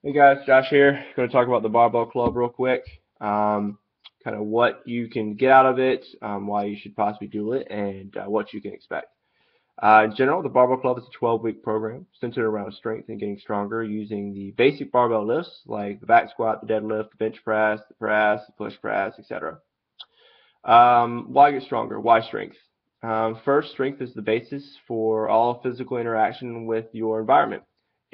Hey guys, Josh here. Going to talk about the Barbell Club real quick. Kind of what you can get out of it, why you should possibly do it, and what you can expect. In general, the Barbell Club is a 12-week program centered around strength and getting stronger using the basic barbell lifts like the back squat, the deadlift, the bench press, the push press, etc. Why get stronger? Why strength? First, strength is the basis for all physical interaction with your environment.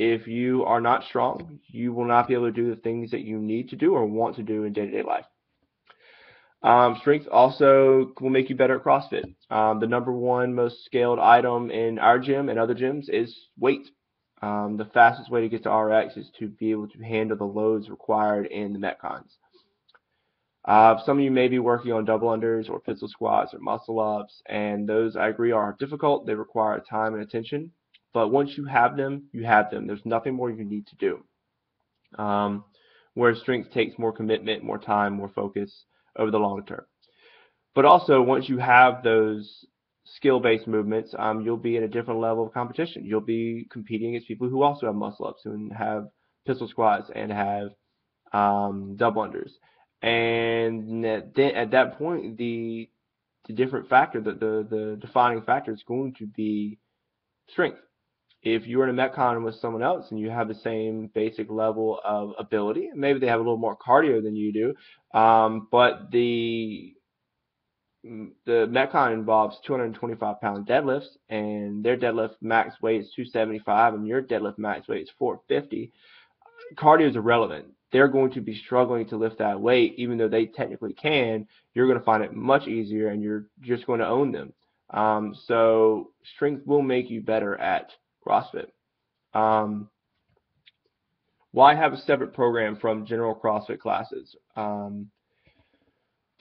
If you are not strong, you will not be able to do the things that you need to do or want to do in day-to-day life. Strength also will make you better at CrossFit. The number one most scaled item in our gym and other gyms is weight. The fastest way to get to RX is to be able to handle the loads required in the Metcons. Some of you may be working on double unders or pistol squats or muscle ups, and those I agree are difficult. They require time and attention, but once you have them, you have them. There's nothing more you need to do. Whereas strength takes more commitment, more time, more focus over the long term. But also, once you have those skill-based movements, you'll be at a different level of competition. You'll be competing against people who also have muscle ups and have pistol squats and have double unders. And at that point, the different factor, the defining factor is going to be strength. If you're in a Metcon with someone else and you have the same basic level of ability, maybe they have a little more cardio than you do, but the Metcon involves 225-pound deadlifts, and their deadlift max weight is 275, and your deadlift max weight is 450. Cardio is irrelevant. They're going to be struggling to lift that weight, even though they technically can. You're going to find it much easier, and you're just going to own them. So strength will make you better at CrossFit. Why have a separate program from general CrossFit classes? To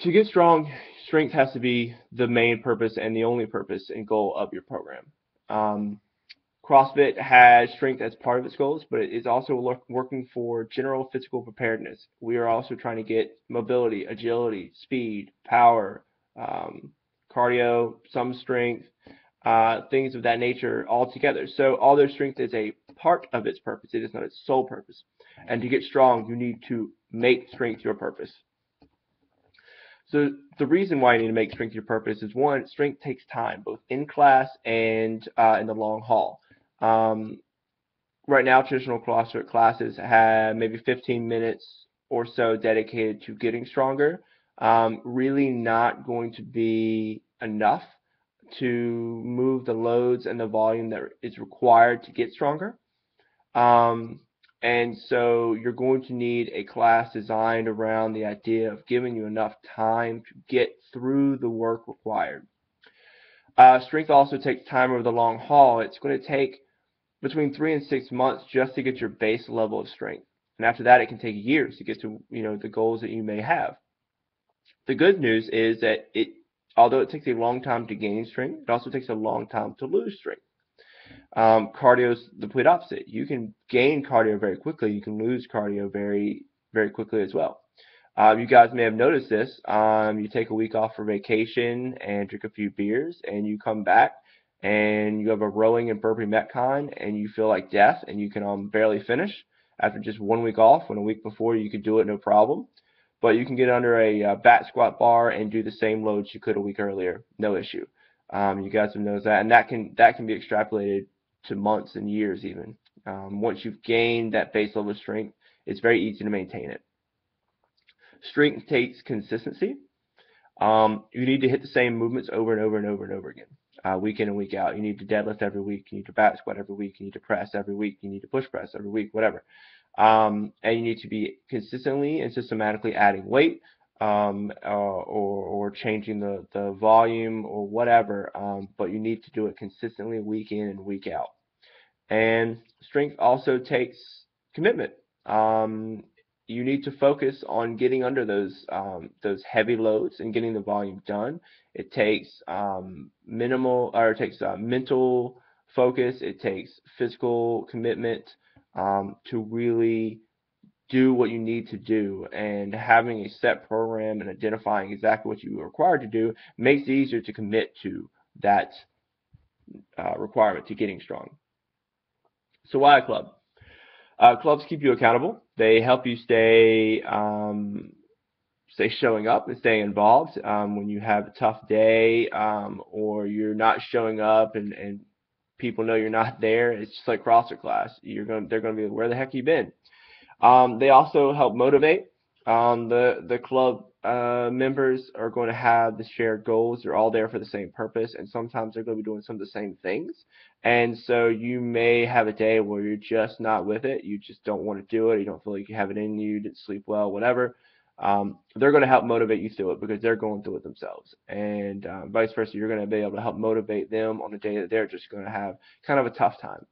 get strong, strength has to be the main purpose and the only purpose and goal of your program. CrossFit has strength as part of its goals, but it is also working for general physical preparedness. We are also trying to get mobility, agility, speed, power, cardio, some strength, things of that nature all together. So although strength is a part of its purpose, it is not its sole purpose. And to get strong, you need to make strength your purpose. So the reason why you need to make strength your purpose is, one, strength takes time, both in class and in the long haul. Right now, traditional CrossFit classes have maybe 15 minutes or so dedicated to getting stronger. Really not going to be enough to move the loads and the volume that is required to get stronger. And so you're going to need a class designed around the idea of giving you enough time to get through the work required. Strength also takes time over the long haul. It's going to take between 3 and 6 months just to get your base level of strength. And after that, it can take years to get to the goals that you may have. The good news is that although it takes a long time to gain strength, it also takes a long time to lose strength. Cardio is the complete opposite. You can gain cardio very quickly. You can lose cardio very, very quickly as well. You guys may have noticed this. You take a week off for vacation and drink a few beers, and you come back and you have a rowing and burpee metcon, and you feel like death, and you can barely finish after just 1 week off, when a week before you could do it no problem. But you can get under a back squat bar and do the same loads you could a week earlier, no issue. You guys have noticed that, and that can be extrapolated to months and years even. Once you've gained that base level of strength, it's very easy to maintain it. Strength takes consistency. You need to hit the same movements over and over and over and over again, week in and week out. You need to deadlift every week. You need to back squat every week. You need to press every week. You need to push press every week, whatever. And you need to be consistently and systematically adding weight, or changing the volume or whatever, but you need to do it consistently week in and week out. And strength also takes commitment. You need to focus on getting under those heavy loads and getting the volume done. It takes mental focus. It takes physical commitment to really do what you need to do, and having a set program and identifying exactly what you are required to do makes it easier to commit to that requirement to getting strong. So why a club? Clubs keep you accountable. They help you stay showing up and staying involved. When you have a tough day, or you're not showing up and people know you're not there, it's just like CrossFit class. They're gonna be like, where the heck you been? They also help motivate. The club members are going to have the shared goals. They're all there for the same purpose, and sometimes they're going to be doing some of the same things. And so you may have a day where you're just not with it. You just don't want to do it. You don't feel like you have it in you. You didn't sleep well, whatever. They're going to help motivate you through it because they're going through it themselves. And vice versa, you're going to be able to help motivate them on the day that they're just going to have kind of a tough time.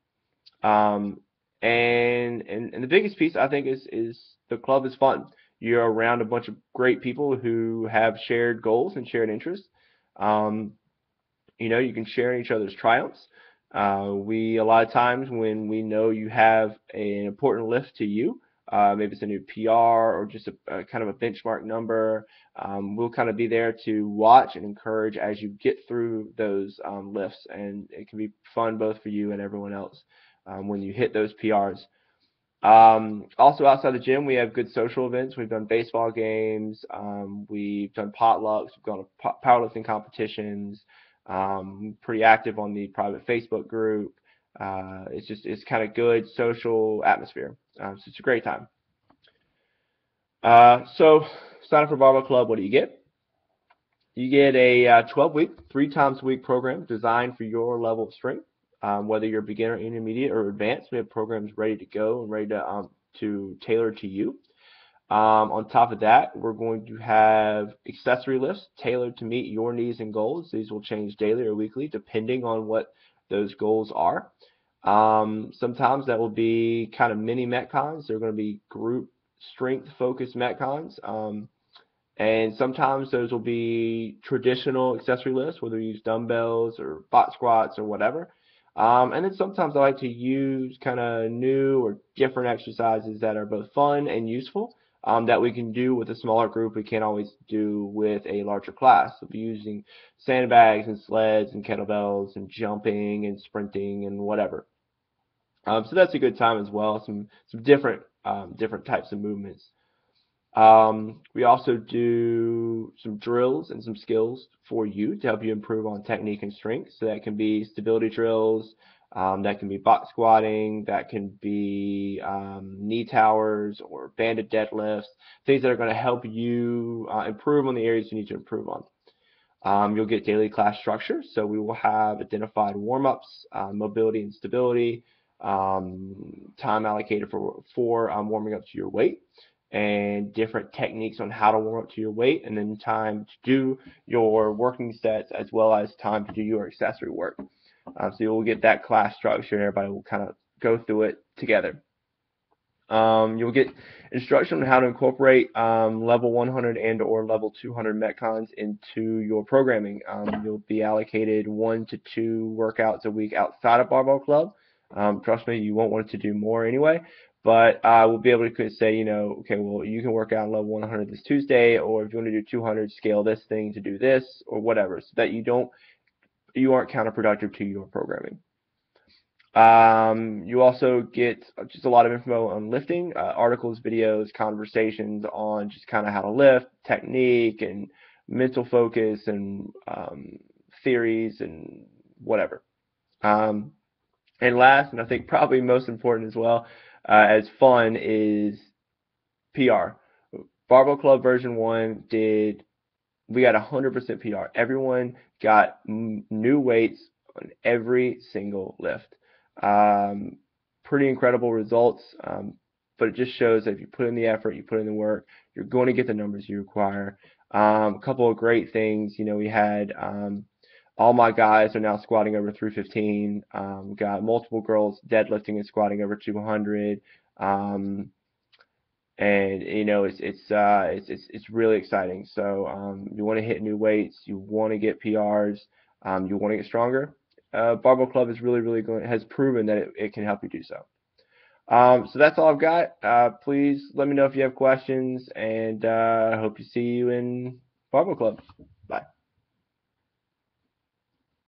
Um, and the biggest piece I think is the club is fun. You're around a bunch of great people who have shared goals and shared interests. Um, you can share in each other's triumphs. We a lot of times when we know you have an important lift to you, maybe it's a new PR or just a kind of a benchmark number, we'll kind of be there to watch and encourage as you get through those lifts, and it can be fun both for you and everyone else when you hit those PRs. Also outside the gym, we have good social events. We've done baseball games, we've done potlucks, we've gone to powerlifting competitions, pretty active on the private Facebook group. It's kind of good social atmosphere. So it's a great time. So sign up for Barbell Club. What do you get? You get a 12-week, 3 times a week program designed for your level of strength. Whether you're beginner, intermediate, or advanced, we have programs ready to go and ready to tailor to you. On top of that, we're going to have accessory lifts tailored to meet your needs and goals. These will change daily or weekly depending on what those goals are. Sometimes that will be kind of mini metcons. They're going to be group strength focused metcons. And sometimes those will be traditional accessory lifts, whether you use dumbbells or bot squats or whatever. And then sometimes I like to use kind of new or different exercises that are both fun and useful, that we can do with a smaller group we can't always do with a larger class. We'll be using sandbags and sleds and kettlebells and jumping and sprinting and whatever. So that's a good time as well. Some different types of movements. We also do some drills and some skills for you to help you improve on technique and strength. So that can be stability drills, that can be box squatting, that can be knee towers or banded deadlifts, things that are going to help you improve on the areas you need to improve on. You'll get daily class structure, so we will have identified warm-ups, mobility and stability, time allocated for warming up to your weight, and different techniques on how to warm up to your weight, and then time to do your working sets as well as time to do your accessory work. So you'll get that class structure, and everybody will kind of go through it together. You'll get instruction on how to incorporate level 100 and or level 200 metcons into your programming. You'll be allocated 1 to 2 workouts a week outside of Barbell Club. Trust me, you won't want to do more anyway. But we'll be able to say, okay, well, you can work out on level 100 this Tuesday, or if you want to do 200, scale this thing to do this, or whatever, so that you aren't counterproductive to your programming. You also get just a lot of info on lifting, articles, videos, conversations on just kind of how to lift, technique, and mental focus, and theories, and whatever. And last, and I think probably most important as well, as fun, is PR. Barbell Club version 1 we got 100% PR. Everyone got new weights on every single lift. Pretty incredible results, but it just shows that if you put in the effort, you put in the work, you're going to get the numbers you require. A couple of great things, we had all my guys are now squatting over 315. Got multiple girls deadlifting and squatting over 200. And it's really exciting. So you want to hit new weights, you want to get PRs, you want to get stronger. Barbell Club is really has proven that it can help you do so. So that's all I've got. Please let me know if you have questions, and I hope to see you in Barbell Club.